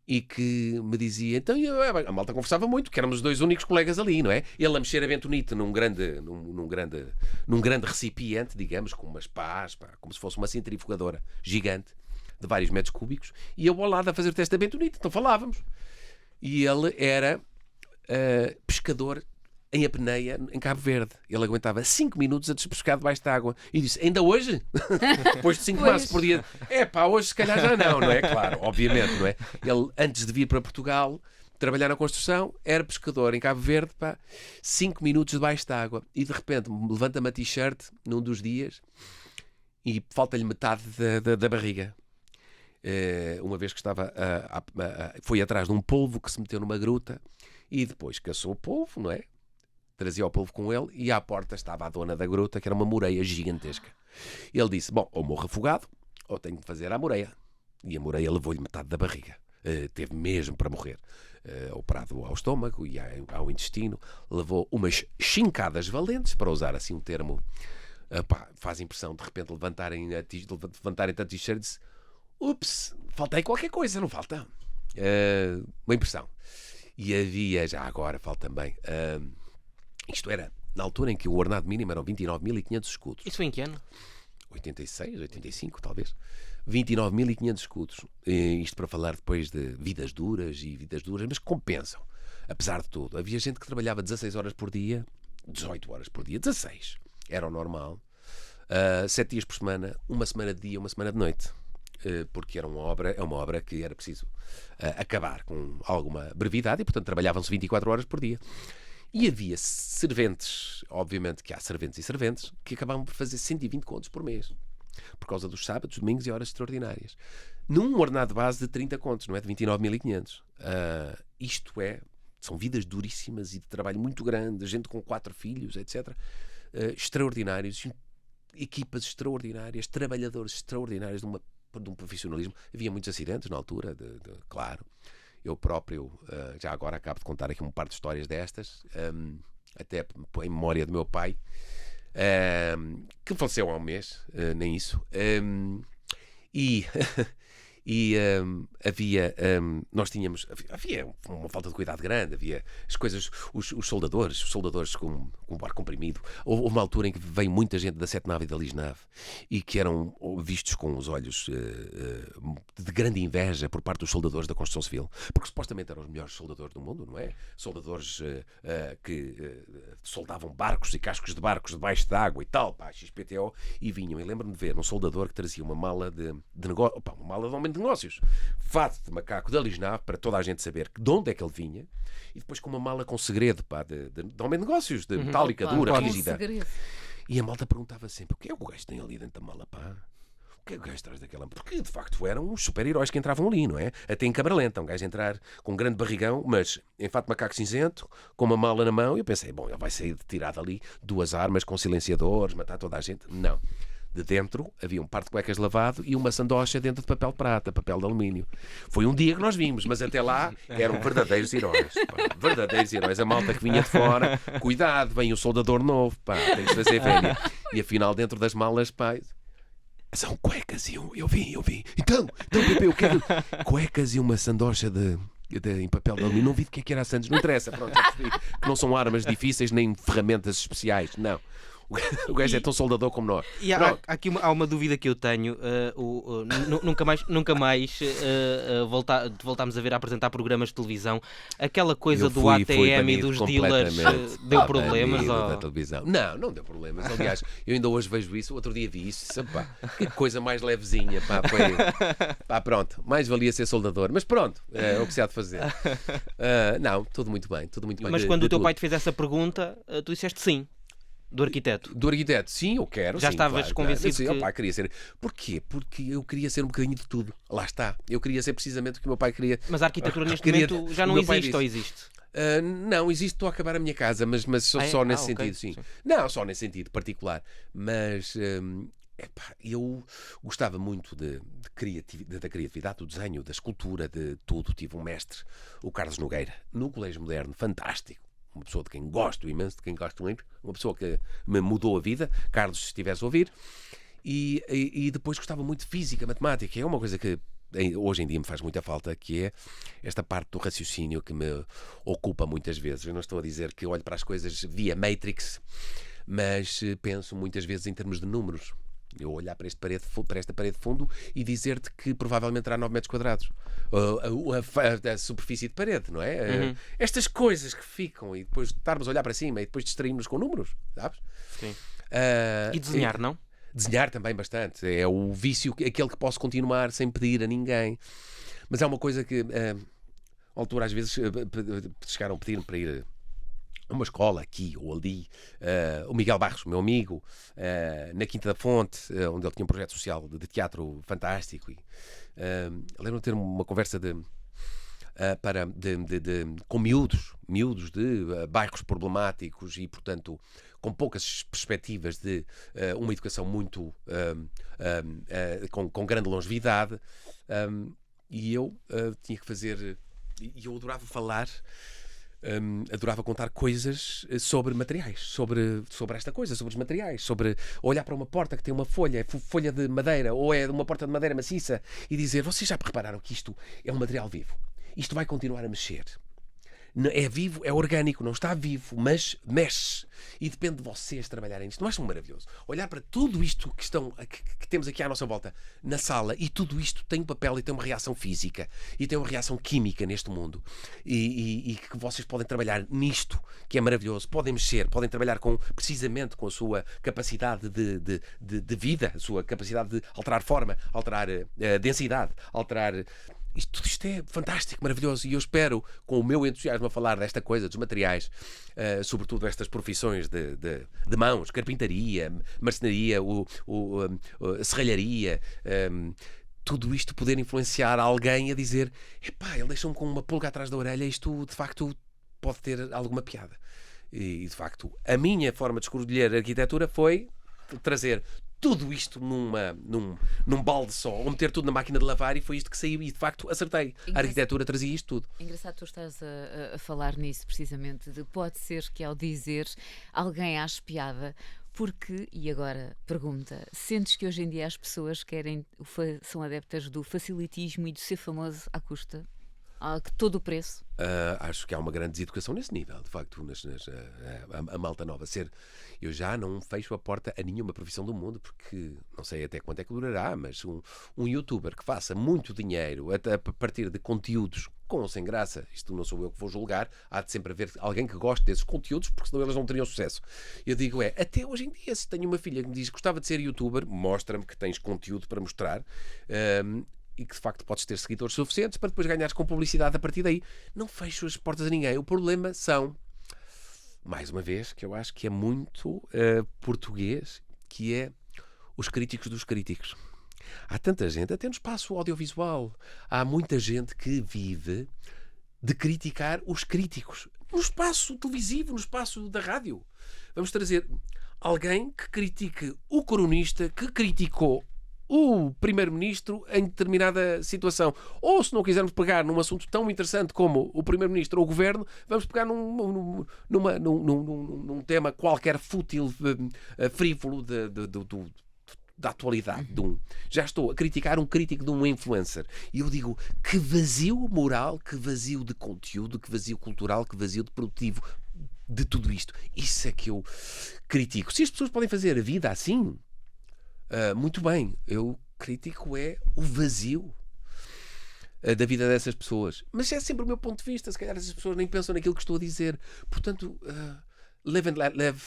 e que me dizia, então a malta conversava muito, que éramos os 2 únicos colegas ali, não é? Ele a mexer a bentonite num grande recipiente, digamos, com umas pás, como se fosse uma centrifugadora gigante, de vários metros cúbicos, e eu ao lado a fazer o teste da bentonite, então falávamos. E ele era pescador em apneia, em Cabo Verde. Ele aguentava 5 minutos a despescar debaixo da água. E disse, ainda hoje? Depois de 5 maços por dia. Hoje se calhar já não é? Claro, obviamente, não é? Ele, antes de vir para Portugal, trabalhar na construção, era pescador em Cabo Verde, 5 minutos debaixo da água. E de repente levanta-me a t-shirt num dos dias e falta-lhe metade da barriga. Uma vez que estava foi atrás de um polvo que se meteu numa gruta e depois caçou o polvo, não é? Trazia o polvo com ele e à porta estava a dona da gruta, que era uma moreia gigantesca. Ele disse, bom, ou morro afogado ou tenho de fazer a moreia. E a moreia levou-lhe metade da barriga. Teve mesmo para morrer. Operado ao estômago e ao intestino. Levou umas chincadas valentes, para usar assim um termo, faz impressão de repente levantarem tanto t-shirt e disse, ups, falta aí qualquer coisa, não falta? Uma impressão. E havia, já agora falta também, isto era na altura em que o ordenado mínimo eram 29.500 escudos. Isso foi em que ano? 86, 85 talvez. 29.500 escudos. Isto para falar depois de vidas duras, mas que compensam. Apesar de tudo, havia gente que trabalhava 16 horas por dia, 18 horas por dia, 16. Era o normal. 7 dias por semana, uma semana de dia, uma semana de noite. Porque é uma obra que era preciso acabar com alguma brevidade e, portanto, trabalhavam-se 24 horas por dia. E havia serventes, obviamente que há serventes e serventes, que acabavam por fazer 120 contos por mês, por causa dos sábados, domingos e horas extraordinárias. Num ordenado base de 30 contos, não é? De 29.500. São vidas duríssimas e de trabalho muito grande, gente com 4 filhos, etc. Extraordinários, equipas extraordinárias, trabalhadores extraordinários de um profissionalismo. Havia muitos acidentes na altura, claro. Eu próprio, já agora acabo de contar aqui um par de histórias destas, até em memória do meu pai, que faleceu há um mês, nem isso. Havia uma falta de cuidado grande, havia as coisas, os soldadores com ar comprimido. Houve uma altura em que veio muita gente da Setnave e da Lisnave e que eram vistos com os olhos de grande inveja por parte dos soldadores da construção civil, porque supostamente eram os melhores soldadores do mundo, não é? Soldadores que soldavam barcos e cascos de barcos debaixo d'água e tal, XPTO, e vinham. E lembro-me de ver um soldador que trazia uma mala de negócio, uma mala de homem de negócios, fato de macaco da Lisnave, para toda a gente saber de onde é que ele vinha, e depois com uma mala com segredo, de homem de negócios, de metálica, dura, rígida. E a malta perguntava sempre, o que é que o gajo tem ali dentro da mala, O que é que o gajo traz daquela... Porque, de facto, eram os super-heróis que entravam ali, não é? Até em câmara lenta, um gajo entrar com um grande barrigão, mas em fato macaco cinzento, com uma mala na mão, e eu pensei, bom, ele vai sair tirado ali, 2 armas com silenciadores, matar toda a gente. Não. De dentro havia um par de cuecas lavado e uma sandocha dentro de papel de prata, papel de alumínio. Foi um dia que nós vimos, mas até lá eram verdadeiros heróis. Verdadeiros heróis. A malta que vinha de fora, cuidado, vem o soldador novo, tem que fazer velha. E afinal, dentro das malas, são cuecas e eu vi. Então, Pepe, eu quero cuecas e uma sandocha em papel de alumínio. Não vi de que era a Santos, não interessa. Pronto, já percebi que não são armas difíceis nem ferramentas especiais, não. O gajo é tão soldador como nós. E há uma dúvida que eu tenho. Nunca mais voltámos a ver a apresentar programas de televisão. Aquela coisa do ATM e dos dealers deu problemas? Da televisão. Não deu problemas. Aliás, eu ainda hoje vejo isso. Outro dia vi isso. Que coisa mais levezinha. Pronto. Mais valia ser soldador. Mas pronto, é o que se há de fazer. Não, tudo muito bem. Mas quando o teu pai te fez essa pergunta, tu disseste sim. Do arquiteto? Do arquiteto, sim, eu quero. Já estavas convencido que... Opa, queria ser... Porquê? Porque eu queria ser um bocadinho de tudo. Lá está. Eu queria ser precisamente o que o meu pai queria. Mas a arquitetura neste momento já não existe, ou existe? Não, existe, estou a acabar a minha casa, mas só nesse sentido, sim. Não, só nesse sentido particular. Mas eu gostava muito da criatividade, do desenho, da escultura, de tudo. Tive um mestre, o Carlos Nogueira, no Colégio Moderno, fantástico. Uma pessoa de quem gosto imenso, de quem gosto muito. Uma pessoa que me mudou a vida. Carlos, se estivesse a ouvir. E depois gostava muito de física, matemática. É uma coisa que hoje em dia me faz muita falta, que é esta parte do raciocínio que me ocupa muitas vezes. Eu não estou a dizer que olho para as coisas via Matrix, mas penso muitas vezes em termos de números. Eu olhar para esta parede de fundo e dizer-te que provavelmente terá 9 metros quadrados. A superfície de parede, não é? Estas coisas que ficam e depois estarmos a olhar para cima e depois distraímos com números, sabes? Sim. E desenhar, não? Desenhar também bastante. É o vício, aquele que posso continuar sem pedir a ninguém. Mas é uma coisa que, à altura, às vezes, chegaram a pedir-me para ir a uma escola, aqui ou ali. O Miguel Barros, meu amigo, na Quinta da Fonte, onde ele tinha um projeto social de teatro fantástico. Lembro-me de ter uma conversa com miúdos de bairros problemáticos e, portanto, com poucas perspectivas de uma educação muito com grande longevidade, e eu tinha que fazer, e eu adorava falar, adorava contar coisas sobre materiais, sobre esta coisa, sobre os materiais, sobre olhar para uma porta que tem uma folha de madeira, ou é uma porta de madeira maciça, e dizer: vocês já repararam que isto é um material vivo? Isto vai continuar a mexer. É vivo, é orgânico, não está vivo, mas mexe. E depende de vocês trabalharem nisto. Não acham maravilhoso? Olhar para tudo isto que temos aqui à nossa volta na sala, e tudo isto tem um papel e tem uma reação física e tem uma reação química neste mundo. E que vocês podem trabalhar nisto, que é maravilhoso. Podem mexer, podem trabalhar precisamente com a sua capacidade de vida, a sua capacidade de alterar forma, alterar densidade, alterar... Tudo isto é fantástico, maravilhoso, e eu espero, com o meu entusiasmo a falar desta coisa, dos materiais, sobretudo estas profissões de mãos, carpintaria, marcenaria, serralharia, tudo isto poder influenciar alguém a dizer: epá, ele deixou-me com uma pulga atrás da orelha, isto de facto pode ter alguma piada. E de facto, a minha forma de escolher arquitetura foi trazer tudo isto num balde só, ou meter tudo na máquina de lavar, e foi isto que saiu, e de facto acertei. A arquitetura trazia isto tudo. Engraçado, tu estás a falar nisso precisamente, de pode ser que ao dizer alguém ache piada, porque, e agora pergunta, sentes que hoje em dia as pessoas são adeptas do facilitismo e de ser famoso à custa? A todo o preço? Acho que há uma grande deseducação nesse nível, de facto, a malta nova. Eu já não fecho a porta a nenhuma profissão do mundo, porque não sei até quanto é que durará, mas um youtuber que faça muito dinheiro a partir de conteúdos com ou sem graça, isto não sou eu que vou julgar, há de sempre haver alguém que goste desses conteúdos, porque senão eles não teriam sucesso. Eu digo, até hoje em dia, se tenho uma filha que me diz que gostava de ser youtuber, mostra-me que tens conteúdo para mostrar, e que de facto podes ter seguidores suficientes para depois ganhares com publicidade a partir daí. Não fecho as portas a ninguém. O problema são, mais uma vez, que eu acho que é muito português, que é os críticos dos críticos. Há tanta gente, até no espaço audiovisual, há muita gente que vive de criticar os críticos. No espaço televisivo, no espaço da rádio. Vamos trazer alguém que critique o cronista que criticou o primeiro-ministro em determinada situação. Ou, se não quisermos pegar num assunto tão interessante como o primeiro-ministro ou o governo, vamos pegar num tema qualquer fútil, frívolo da atualidade. Já estou a criticar um crítico de um influencer. E eu digo, que vazio moral, que vazio de conteúdo, que vazio cultural, que vazio de produtivo de tudo isto. Isso é que eu critico. Se as pessoas podem fazer a vida assim, muito bem. Eu critico o vazio da vida dessas pessoas. Mas é sempre o meu ponto de vista. Se calhar essas pessoas nem pensam naquilo que estou a dizer. Portanto, live and let live.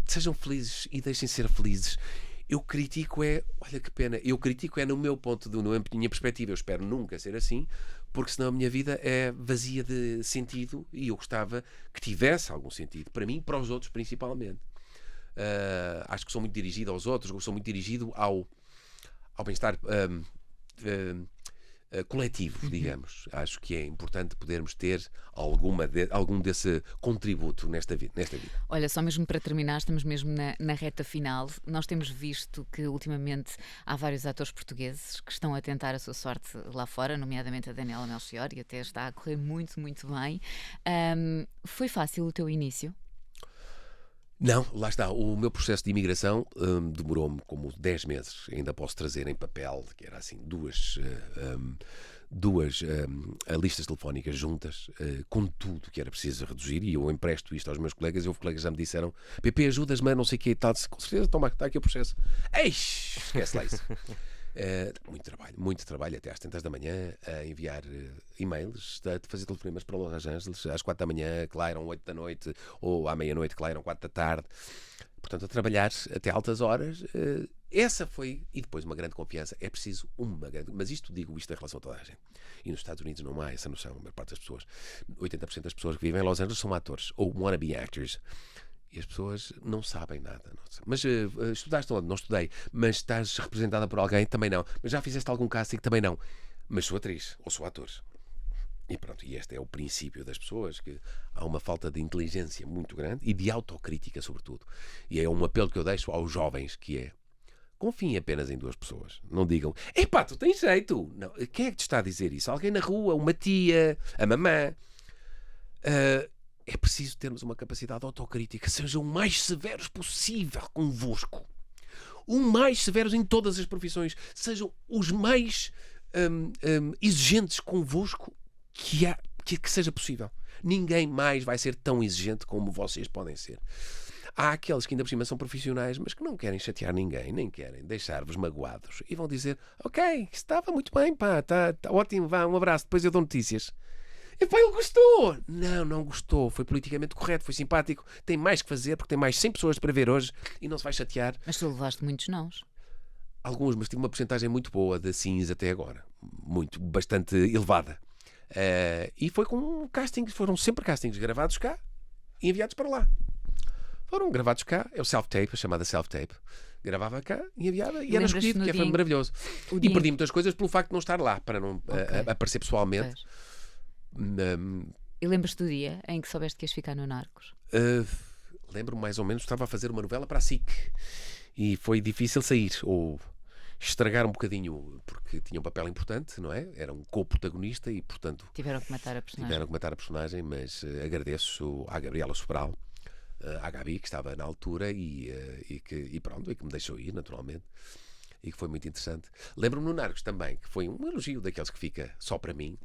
Sejam felizes e deixem ser felizes. Eu critico olha que pena, eu critico no meu ponto, na minha perspectiva. Eu espero nunca ser assim, porque senão a minha vida é vazia de sentido, e eu gostava que tivesse algum sentido, para mim e para os outros principalmente. Acho que sou muito dirigido aos outros, sou muito dirigido ao bem-estar coletivo, digamos. Acho que é importante podermos ter algum desse contributo nesta vida. Olha, só mesmo para terminar, estamos mesmo na reta final. Nós temos visto que ultimamente há vários atores portugueses que estão a tentar a sua sorte lá fora, nomeadamente a Daniela Melchior, e até está a correr muito, muito bem. Foi fácil o teu início? Não, lá está. O meu processo de imigração demorou-me como 10 meses. Ainda posso trazer em papel, que era assim, duas listas telefónicas juntas, com tudo que era preciso reduzir, e eu empresto isto aos meus colegas, e houve colegas que já me disseram: PP, ajudas-me a não sei o que e tal. Com certeza, toma, está aqui o processo. Eish, esquece lá isso. Muito trabalho, até às tantas da manhã, a enviar e-mails, a fazer telefonemas para Los Angeles, às 4 da manhã, que lá eram 8 da noite, ou à meia-noite, que lá eram 4 da tarde. Portanto, a trabalhar até altas horas. Essa foi, e depois uma grande confiança. É preciso uma grande, mas digo isto em relação a toda a gente. E nos Estados Unidos não há essa noção. A maior parte das pessoas, 80% das pessoas que vivem em Los Angeles são atores, ou wannabe actors. E as pessoas não sabem nada. Mas estudaste onde? Não estudei. Mas estás representada por alguém? Também não. Mas já fizeste algum casting? Também não. Mas sou atriz, ou sou ator. E pronto, e este é o princípio das pessoas, que há uma falta de inteligência muito grande e de autocrítica, sobretudo. E é um apelo que eu deixo aos jovens, que é: confiem apenas em 2 pessoas. Não digam: epá, tu tens jeito. Não. Quem é que te está a dizer isso? Alguém na rua? Uma tia? A mamã? É preciso termos uma capacidade de autocrítica. Sejam o mais severos possível convosco. O mais severos em todas as profissões. Sejam os mais exigentes convosco que seja possível. Ninguém mais vai ser tão exigente como vocês podem ser. Há aqueles que ainda por cima são profissionais, mas que não querem chatear ninguém, nem querem deixar-vos magoados. E vão dizer: ok, estava muito bem, pá, tá ótimo, vá, um abraço, depois eu dou notícias. E pá, ele gostou! Não gostou. Foi politicamente correto, foi simpático. Tem mais que fazer, porque tem mais 100 pessoas para ver hoje e não se vai chatear. Mas tu levaste muitos nãos. Alguns, mas tive uma porcentagem muito boa de sims até agora. Bastante elevada. E foi com castings, foram sempre castings gravados cá e enviados para lá. Foram gravados cá, é o self-tape, a chamada self-tape. Gravava cá e enviava, e era escolhido, que foi maravilhoso. E perdi muitas coisas pelo facto de não estar lá, para não aparecer pessoalmente. E lembras-te do dia em que soubeste que ias ficar no Narcos? Lembro-me mais ou menos, estava a fazer uma novela para a SIC e foi difícil sair, ou estragar um bocadinho, porque tinha um papel importante, não é? Era um co-protagonista e, portanto, tiveram que matar a personagem. Mas agradeço à Gabriela Sobral, à Gabi, que estava na altura e que me deixou ir, naturalmente, e que foi muito interessante. Lembro-me no Narcos também, que foi um elogio daqueles que fica só para mim,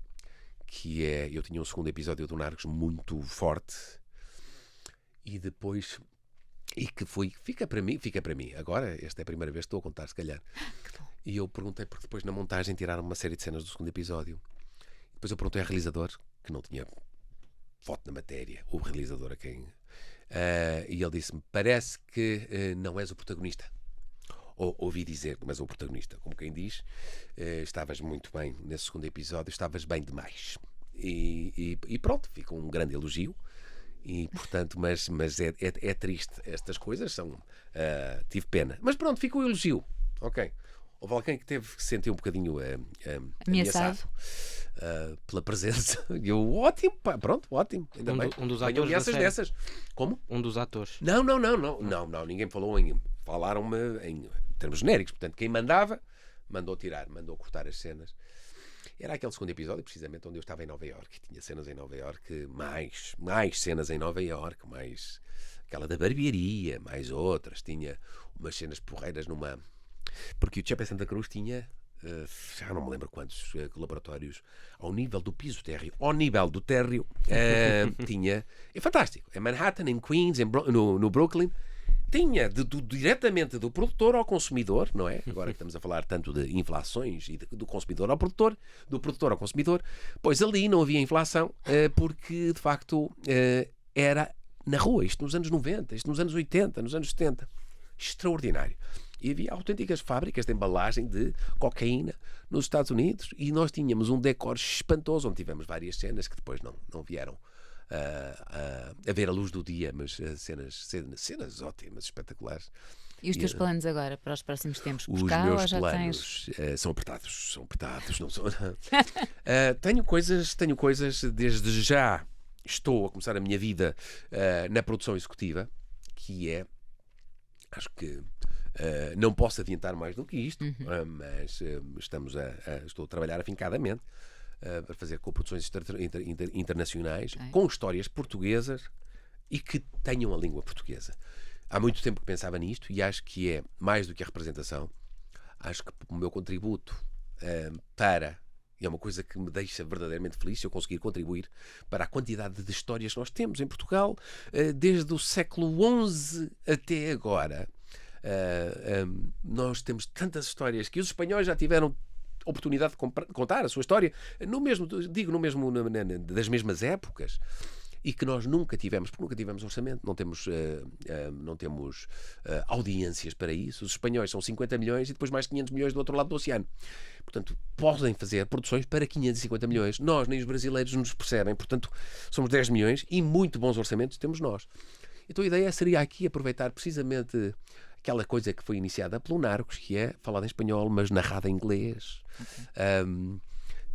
que é: eu tinha um segundo episódio do Narcos muito forte, e depois, e que foi, fica para mim, agora, esta é a primeira vez que estou a contar, se calhar. E eu perguntei, porque depois na montagem tiraram uma série de cenas do segundo episódio, depois eu perguntei ao realizador, que não tinha voto na matéria, o realizador a quem, e ele disse-me: parece que não és o protagonista. Ouvi dizer que não és o protagonista, como quem diz, estavas muito bem nesse segundo episódio, estavas bem demais. E pronto, fica um grande elogio. E portanto, mas é triste, estas coisas são. Tive pena, mas pronto, fica o elogio. Ok. Houve alguém que teve que se sentir um bocadinho ameaçado pela presença. E eu, ótimo, pá, pronto, ótimo. Ainda bem. Um dos atores ameaças dessas. Como? Um dos atores. Não, ninguém falou falaram-me em termos genéricos. Portanto, quem mandou mandou cortar as cenas. Era aquele segundo episódio, precisamente, onde eu estava em Nova Iorque. Tinha cenas em Nova Iorque, mais cenas em Nova Iorque, mais aquela da barbearia, mais outras. Tinha umas cenas porreiras numa... Porque o Chepe Santa Cruz tinha, já não me lembro quantos laboratórios, ao nível do piso térreo, tinha... É fantástico. Em Manhattan, em Queens, no Brooklyn... Tinha diretamente do produtor ao consumidor, não é? Agora que estamos a falar tanto de inflações e do consumidor ao produtor, do produtor ao consumidor, pois ali não havia inflação, porque de facto era na rua, isto nos anos 90, isto nos anos 80, nos anos 70. Extraordinário. E havia autênticas fábricas de embalagem de cocaína nos Estados Unidos, e nós tínhamos um decor espantoso, onde tivemos várias cenas que depois não vieram a ver a luz do dia, mas cenas ótimas, espetaculares. E os teus planos agora para os próximos tempos? Por Os cá meus ou já tens? planos são apertados, não são. Tenho coisas desde já. Estou a começar a minha vida na produção executiva, que é, acho que não posso adiantar mais do que isto, mas estou a trabalhar afincadamente para fazer coproduções internacionais com histórias portuguesas e que tenham a língua portuguesa. Há muito tempo que pensava nisto e acho que é mais do que a representação. Acho que o meu contributo e é uma coisa que me deixa verdadeiramente feliz se eu conseguir contribuir para a quantidade de histórias que nós temos em Portugal desde o século XI até agora. Nós temos tantas histórias que os espanhóis já tiveram oportunidade de contar a sua história das mesmas épocas, e que nós nunca tivemos, porque nunca tivemos orçamento, não temos audiências para isso. Os espanhóis são 50 milhões e depois mais 500 milhões do outro lado do oceano. Portanto, podem fazer produções para 550 milhões. Nós, nem os brasileiros, nos percebem. Portanto, somos 10 milhões e muito bons orçamentos temos nós. Então a ideia seria aqui aproveitar precisamente aquela coisa que foi iniciada pelo Narcos, que é falada em espanhol, mas narrada em inglês.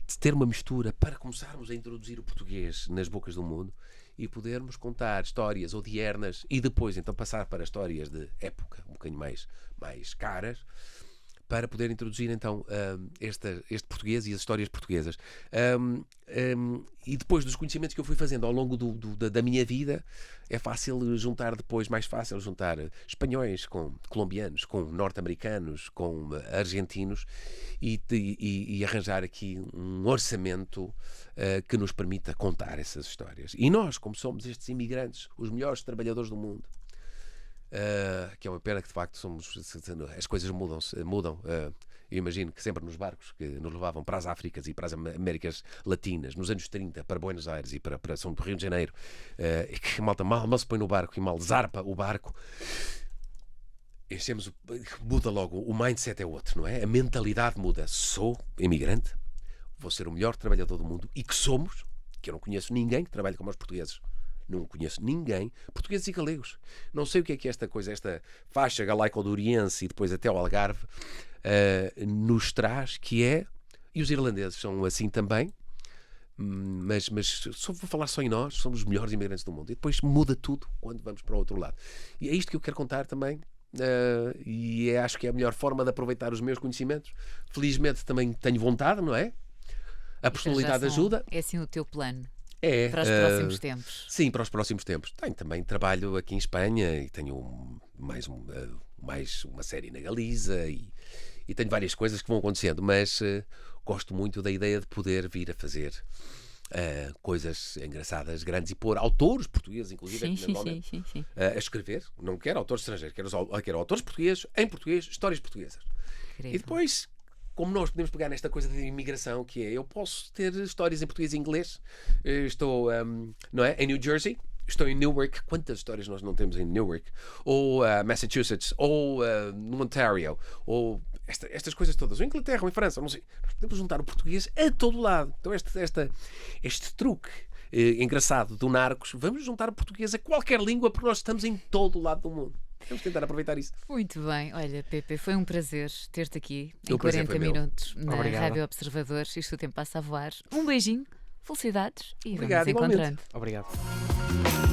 De ter uma mistura para começarmos a introduzir o português nas bocas do mundo e podermos contar histórias odiernas e depois então passar para histórias de época um bocadinho mais caras, para poder introduzir então este português e as histórias portuguesas. E depois dos conhecimentos que eu fui fazendo ao longo da minha vida, é fácil juntar depois, mais fácil juntar espanhóis com colombianos, com norte-americanos, com argentinos e arranjar aqui um orçamento que nos permita contar essas histórias. E nós, como somos estes imigrantes, os melhores trabalhadores do mundo, que é uma pena que de facto as coisas mudam. Eu imagino que sempre nos barcos que nos levavam para as Áfricas e para as Américas Latinas, nos anos 30, para Buenos Aires e para São Rio de Janeiro, e que a malta mal se põe no barco e mal zarpa o barco, muda logo, o mindset é outro, não é? A mentalidade muda. Sou imigrante, vou ser o melhor trabalhador do mundo, e que eu não conheço ninguém que trabalhe como os portugueses. Não conheço ninguém, portugueses e galegos. Não sei o que é esta coisa, esta faixa galaico-duriense e depois até o Algarve nos traz, e os irlandeses são assim também, mas só vou falar só em nós, somos os melhores imigrantes do mundo. E depois muda tudo quando vamos para o outro lado. E é isto que eu quero contar também, acho que é a melhor forma de aproveitar os meus conhecimentos. Felizmente também tenho vontade, não é? A personalidade ajuda. É assim o teu plano? É, para os próximos tempos? Sim, para os próximos tempos. Também trabalho aqui em Espanha e tenho mais uma série na Galiza e tenho várias coisas que vão acontecendo, mas gosto muito da ideia de poder vir a fazer coisas engraçadas, grandes, e pôr autores portugueses, inclusive, sim. A escrever. Não quero autores estrangeiros, quero autores portugueses, em português, histórias portuguesas. Incrível. E depois, como nós podemos pegar nesta coisa de imigração, que eu posso ter histórias em português e inglês. Estou não é? Em New Jersey, estou em Newark. Quantas histórias nós não temos em Newark? Ou Massachusetts, ou no Ontario, ou estas coisas todas. Ou em Inglaterra, ou em França, não sei. Nós podemos juntar o português a todo lado. Então este truque engraçado do Narcos, vamos juntar o português a qualquer língua, porque nós estamos em todo o lado do mundo. Vamos tentar aproveitar isso. Muito bem. Olha, Pepe, foi um prazer ter-te aqui em O prazer 40 foi meu. minutos na Obrigado. Rádio Observador. Isto o tempo passa a voar. Um beijinho, felicidades e Obrigado, vamos igualmente. encontrando. Obrigado.